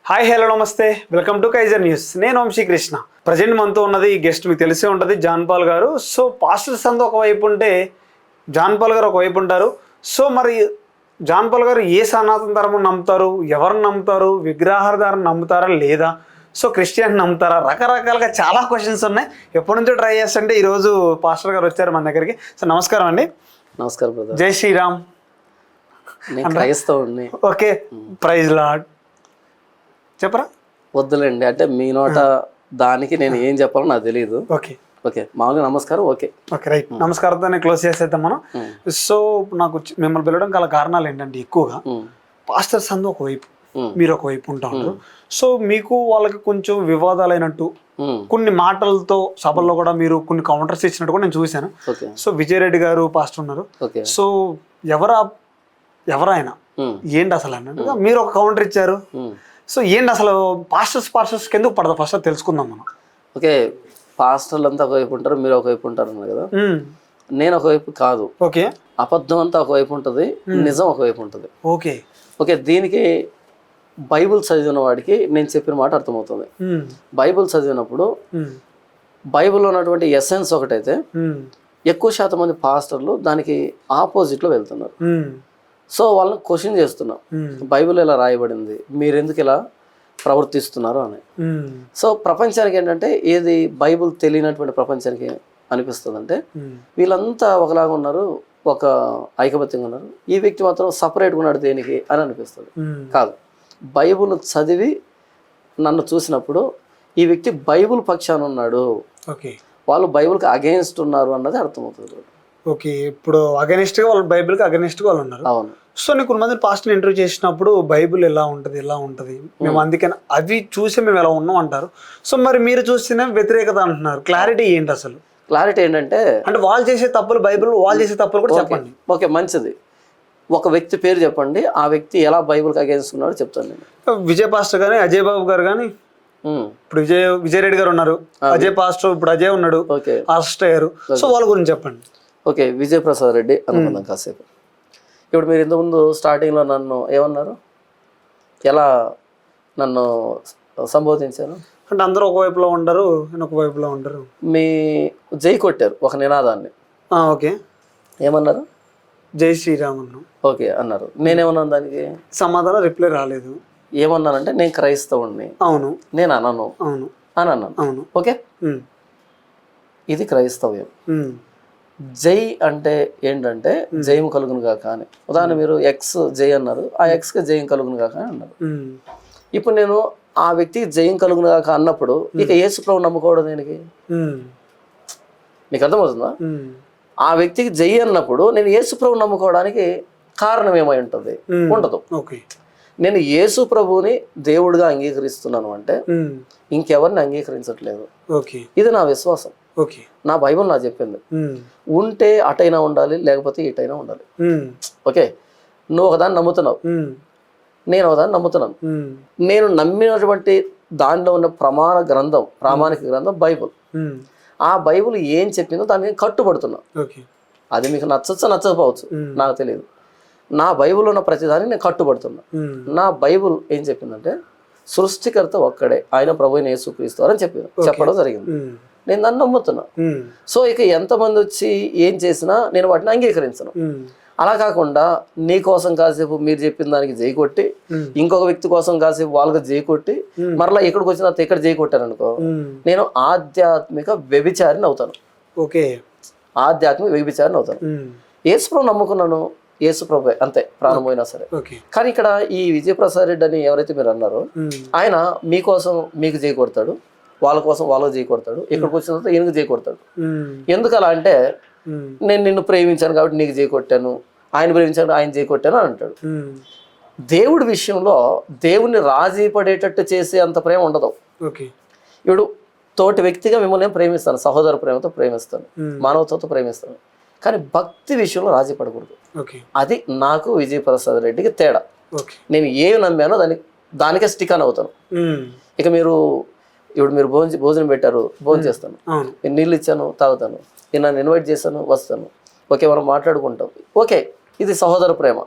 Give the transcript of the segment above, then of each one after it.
Hi hello నమస్తే, welcome to Kaiser news. నేను Vamsi Krishna. Present మనతో ఉన్నది గెస్ట్ మీకు తెలిసే ఉంటుంది, జాన్ పాల్ గారు. సో పాస్టర్స్ అంతా ఒకవైపు ఉంటే జాన్ పాల్ గారు ఒకవైపు ఉంటారు. సో మరి జాన్ పాల్ గారు ఏ సనాతన ధర్మం నమ్ముతారు, ఎవరిని నమ్ముతారు, విగ్రహాధారం నమ్ముతారా లేదా, సో క్రిస్టియన్ నమ్ముతారా, రకరకాలుగా చాలా క్వశ్చన్స్ ఉన్నాయి. ఎప్పటి నుంచో ట్రై చేస్తుంటే ఈరోజు పాస్టర్ గారు వచ్చారు మన దగ్గరికి. సో నమస్కారం అండి. నమస్కారం బ్రదర్. జై శ్రీరామ్. Okay, praise lord. చెప్పరా? వద్దులేండి, అంటే మీ నోట దానికి నేను ఏం చెప్పాలో నాకు తెలియదు. ఓకే ఓకే, మామూలుగా నమస్కారం. Okay okay right. నమస్కారంతో క్లోజ్ చేసేద్దాం మనం. సో నాకు మిమ్మల్ని పిలవడం గల కారణాలు ఏంటంటే, ఎక్కువగా పాస్టర్స్ అందరూ ఒకవైపు, మీరు ఒకవైపు ఉంటారు. సో మీకు వాళ్ళకి కొంచెం వివాదాలైనట్టు కొన్ని మాటలతో సభల్లో కూడా మీరు కొన్ని కౌంటర్స్ ఇచ్చినట్టు కూడా నేను చూశాను. సో విజయరెడ్డి గారు పాస్టర్ ఉన్నారు. సో ఎవరైనా ఏంటి అసలు అన్నట్టుగా మీరు ఒక కౌంటర్ ఇచ్చారు. సో ఏంటి అసలు పాస్టర్స్కి ఎందుకు పడదు ఫస్ట్ తెలుసుకుందాం మనం. ఓకే, పాస్టర్లు అంతా ఒకవైపు ఉంటారు, మీరు ఒకవైపు ఉంటారు అన్నారు కదా. నేను ఒకవైపు కాదు. ఓకే, అబద్ధం అంతా ఒకవైపు ఉంటుంది, నిజం ఒకవైపు ఉంటుంది. ఓకే ఓకే, దీనికి బైబుల్ చదివిన వాడికి నేను చెప్పిన మాట అర్థమవుతుంది. బైబుల్ చదివినప్పుడు బైబుల్లో ఉన్నటువంటి ఎసెన్స్ ఒకటైతే ఎక్కువ శాతం మంది పాస్టర్లు దానికి ఆపోజిట్లో వెళ్తున్నారు. సో వాళ్ళని క్వశ్చన్ చేస్తున్నాం, బైబిల్ ఎలా రాయబడింది, మీరు ఎందుకు ఇలా ప్రవర్తిస్తున్నారు అని. సో ప్రపంచానికి ఏంటంటే, ఏది బైబిల్ తెలియనటువంటి ప్రపంచానికి అనిపిస్తుంది అంటే, వీళ్ళంతా ఒకలాగా ఉన్నారు, ఒక ఐకమత్యంగా ఉన్నారు, ఈ వ్యక్తి మాత్రం సపరేట్గా ఉన్నాడు దేనికి అని అనిపిస్తుంది. కాదు, బైబిల్ చదివి నన్ను చూసినప్పుడు ఈ వ్యక్తి బైబిల్ పక్షాన ఉన్నాడు, వాళ్ళు బైబిల్కి అగెయిన్స్ట్ ఉన్నారు అన్నది అర్థమవుతుంది. ఓకే, ఇప్పుడు అగెనిస్ట్గా వాళ్ళు బైబిల్కి అగెనిస్ట్గా వాళ్ళు ఉన్నారు. అవును. సో నేను కొంతమంది పాస్టర్ని ఇంటర్వ్యూ చేసినప్పుడు బైబిల్ ఎలా ఉంటుంది మేము అందుకని అవి చూసి మేము ఎలా ఉన్నాం అంటారు. సో మరి మీరు చూసిన వ్యతిరేకత అంటున్నారు, క్లారిటీ ఏంటి అసలు? క్లారిటీ ఏంటంటే వాళ్ళు చేసే తప్పులు బైబిల్, వాళ్ళు చేసే తప్పులు కూడా చెప్పండి. ఓకే, మంచిది. ఒక వ్యక్తి పేరు చెప్పండి, ఆ వ్యక్తి ఎలా బైబిల్కి అగెయిన్స్ట్ ఉన్నాడో చెప్తాను నేను. విజయ్ పాస్టర్ కానీ, అజయ్ బాబు గారు కానీ, ఇప్పుడు విజయరెడ్డి గారు ఉన్నారు, అజయ్ పాస్టర్ ఇప్పుడు అజయ్ ఉన్నాడు, ఆస్టర్ అయ్యారు. సో వాళ్ళ గురించి చెప్పండి. ఓకే, విజయ్ ప్రసాద్ రెడ్డి అనుకుందాం కాసేపు. ఇప్పుడు మీరు ఇంతకుముందు స్టార్టింగ్లో నన్ను ఏమన్నారు, ఎలా నన్ను సంబోధించారు అంటే అందరూ ఒకవైపులో ఉండరు, ఒకవైపులో ఉండరు, మీ జై కొట్టారు ఒక నినాదాన్ని. ఓకే, ఏమన్నారు? జై శ్రీరామ్ అన్నాం. ఓకే అన్నారు. నేనేమన్నాను దానికి? సమాధానం రిప్లై రాలేదు. ఏమన్నానంటే, నేను క్రైస్తవుణ్ణి. అవును. నేను అనను. అవును అని అన్నాను. అవును. ఓకే, ఇది క్రైస్తవ్యం. జై అంటే ఏంటంటే, జయం కలుగును కాక అని. ఉదాహరణ, మీరు ఎక్స్ జై అన్నారు, ఆ ఎక్స్కి జయం కలుగును కాక అని అన్నారు. ఇప్పుడు నేను ఆ వ్యక్తికి జయం కలుగును కాక అన్నప్పుడు ఇక యేసు ప్రభు నమ్ముకోవడం దేనికి? మీకు అర్థమవుతుందా? ఆ వ్యక్తికి జై అన్నప్పుడు నేను యేసు ప్రభు నమ్ముకోవడానికి కారణం ఏమై ఉంటుంది? ఉండదు. నేను యేసు ప్రభుని దేవుడిగా అంగీకరిస్తున్నాను అంటే ఇంకెవరిని అంగీకరించట్లేదు. ఇది నా విశ్వాసం. నా బైబిల్ నాకు చెప్పింది. ఉంటే అటైనా ఉండాలి, లేకపోతే ఇటైనా ఉండాలి. ఓకే, నువ్వు ఒకదాన్ని నమ్ముతున్నావు, నేను ఒకదాన్ని నమ్ముతున్నాను. నేను నమ్మినటువంటి దానిలో ఉన్న ప్రామాణిక గ్రంథం బైబిల్. ఆ బైబిల్ ఏం చెప్పిందో దానికి కట్టుబడుతున్నా. అది మీకు నచ్చచ్చా నచ్చకపోవచ్చు, నాకు తెలియదు. నా బైబిల్ ఉన్న ప్రతిదాన్ని నేను కట్టుబడుతున్నా. నా బైబిల్ ఏం చెప్పిందంటే, సృష్టికర్త ఒక్కడే, ఆయన ప్రభువైన యేసుక్రీస్తు అని చెప్పడం జరిగింది. నేను దాన్ని నమ్ముతున్నా. సో ఇక ఎంతమంది వచ్చి ఏం చేసినా నేను వాటిని అంగీకరించను. అలా కాకుండా నీ కోసం కాసేపు మీరు చెప్పిన దానికి జై కొట్టి, ఇంకొక వ్యక్తి కోసం కాసేపు వాళ్ళకి జై కొట్టి, మరలా ఇక్కడికి వచ్చిన ఇక్కడ జై కొట్టాను అనుకో, నేను ఆధ్యాత్మిక వ్యభిచారిని అవుతాను. ఓకే, ఆధ్యాత్మిక వ్యభిచారిని అవుతాను. యేసుప్రభు నమ్ముకున్నాను, యేసుప్రభు అంతే, ప్రాణం పోయినా సరే. కానీ ఇక్కడ ఈ విజయప్రసాద్ రెడ్డి అని ఎవరైతే మీరు అన్నారో, ఆయన మీకోసం మీకు జై కొడతాడు, వాళ్ళ కోసం వాళ్ళకి జై కొడతాడు, ఇక్కడికి వచ్చిన తర్వాత ఈయనకు జై కొడతాడు. ఎందుకు అలా అంటే, నేను నిన్ను ప్రేమించాను కాబట్టి నీకు జై కొట్టాను, ఆయన ప్రేమించాను ఆయన జై కొట్టాను అని అంటాడు. దేవుడి విషయంలో దేవుణ్ణి రాజీ పడేటట్టు చేసే అంత ప్రేమ ఉండదు. ఇప్పుడు తోటి వ్యక్తిగా మిమ్మల్ని ప్రేమిస్తాను, సహోదర ప్రేమతో ప్రేమిస్తాను, మానవతతో ప్రేమిస్తాను, కానీ భక్తి విషయంలో రాజీ పడకూడదు. అది నాకు విజయప్రసాద్ రెడ్డికి తేడా. నేను ఏమి నమ్మానో దానికే స్టిక్ అని అవుతాను. ఇక ఇప్పుడు మీరు భోజనం పెట్టారు, భోజనం చేస్తాను, నేను నీళ్ళు ఇచ్చాను తాగుతాను, నేను నన్ను ఇన్వైట్ చేశాను వస్తాను, ఓకే మనం మాట్లాడుకుంటాం, ఓకే ఇది సహోదర ప్రేమ,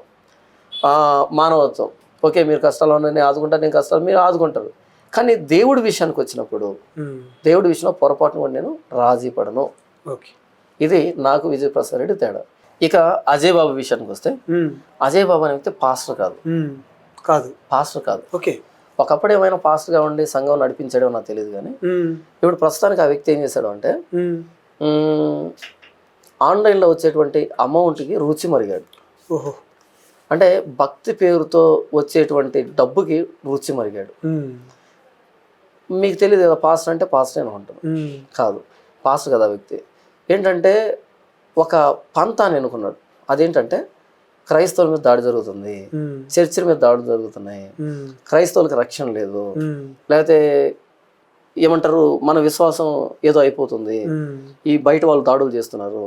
మానవత్వం, ఓకే మీరు కష్టాలు ఉన్నాయి, నేను ఆదుకుంటాను, నేను కష్టాలు మీరు ఆదుకుంటారు. కానీ దేవుడి విషయానికి వచ్చినప్పుడు దేవుడి విషయంలో పొరపాటును కూడా నేను రాజీ పడను. ఓకే, ఇది నాకు విజయప్రసాద్ రెడ్డి తేడా. ఇక అజయ్ బాబు విషయానికి వస్తే అజయ్ బాబు అనే వ్యక్తి పాస్టర్ కాదు. ఓకే, ఒకప్పుడు ఏమైనా పాస్టర్గా ఉండి సంఘం నడిపించాడో నాకు తెలియదు. కానీ ఇప్పుడు ప్రస్తుతానికి ఆ వ్యక్తి ఏం చేశాడు అంటే ఆన్లైన్లో వచ్చేటువంటి అమౌంట్కి రుచి మరిగాడు. ఓహో, అంటే భక్తి పేరుతో వచ్చేటువంటి డబ్బుకి రుచి మరిగాడు. మీకు తెలియదు కదా పాస్టర్ అంటే పాస్టర్ అని ఉంటాను. కాదు, పాస్టర్ కదా వ్యక్తి. ఏంటంటే ఒక పంతాన్ని ఎన్నుకున్నాడు. అదేంటంటే క్రైస్తవుల మీద దాడి జరుగుతుంది, చర్చిల మీద దాడులు జరుగుతున్నాయి, క్రైస్తవులకు రక్షణ లేదు, లేకపోతే ఏమంటారు మన విశ్వాసం ఏదో అయిపోతుంది, ఈ బయట వాళ్ళు దాడులు చేస్తున్నారు,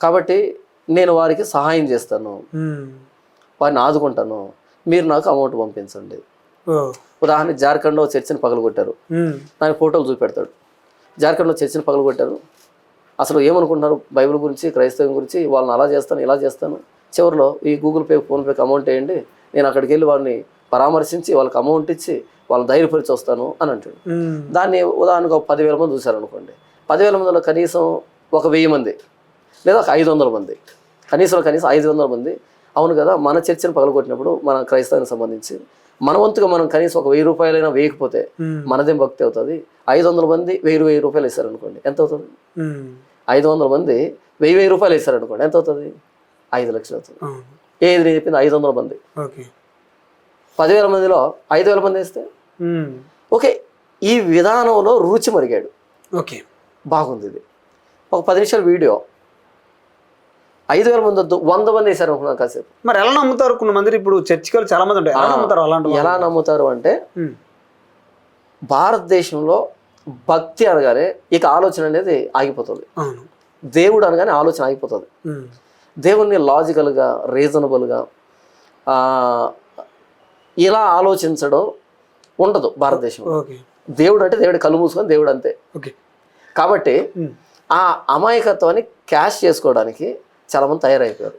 కాబట్టి నేను వారికి సహాయం చేస్తాను, వారిని ఆదుకుంటాను, మీరు నాకు అమౌంట్ పంపించండి. ఉదాహరణకి జార్ఖండ్లో చర్చిని పగలగొట్టారు, దాని ఫోటోలు చూపెడతాడు. జార్ఖండ్లో చర్చిని పగలగొట్టారు, అసలు ఏమనుకుంటున్నారు బైబిల్ గురించి, క్రైస్తవం గురించి, వాళ్ళని అలా చేస్తాను ఇలా చేస్తాను, చివరిలో ఈ గూగుల్ పే ఫోన్పేకి అమౌంట్ వేయండి, నేను అక్కడికి వెళ్ళి వాళ్ళని పరామర్శించి వాళ్ళకి అమౌంట్ ఇచ్చి వాళ్ళని ధైర్యపరిచి వస్తాను అని అంటాడు. దాన్ని ఉదాహరణకు 10,000 మంది చూశారనుకోండి, 10,000 మందిలో కనీసం ఒక 1000 మంది లేదా ఒక 500 మంది, కనీసం 500 మంది అవును కదా మన చర్చను పగలగొట్టినప్పుడు మన క్రైస్తవానికి సంబంధించి మన వంతుగా మనం కనీసం ఒక 1000 రూపాయలైనా వేయకపోతే మనదేం భక్తి అవుతుంది. 500 మంది 1000 రూపాయలు వేస్తారనుకోండి, ఎంత అవుతుంది? 500 మంది 1000 రూపాయలు వేస్తారనుకోండి, ఎంత అవుతుంది? 5 లక్షలు అవుతుంది. ఏది నేను చెప్పింది 500 మంది. 10,000 మందిలో 5,000 మంది వేస్తే ఓకే. ఈ విధానంలో రుచి మరిగాడు. ఓకే, బాగుంది. ఇది ఒక 10 నిమిషాల వీడియో 5,000 మంది వద్దు 100 మంది వేసారు అనుకున్నాను కాసేపు. మరి ఎలా నమ్ముతారు? కొంతమంది ఇప్పుడు చర్చికి వెళ్ళి చాలా మంది ఉంటారు, ఎలా నమ్ముతారు? అలాంటి ఎలా నమ్ముతారు అంటే భారతదేశంలో భక్తి అనగానే ఇక ఆలోచన అనేది ఆగిపోతుంది. దేవుడు అనగానే ఆలోచన ఆగిపోతుంది. దేవుణ్ణి లాజికల్గా రీజనబుల్గా ఇలా ఆలోచించడం ఉండదు భారతదేశంలో. దేవుడు అంటే దేవుడి కళ్ళు మూసుకొని దేవుడు అంతే. కాబట్టి ఆ అమాయకత్వాన్ని క్యాష్ చేసుకోవడానికి చాలా మంది తయారైపోయారు.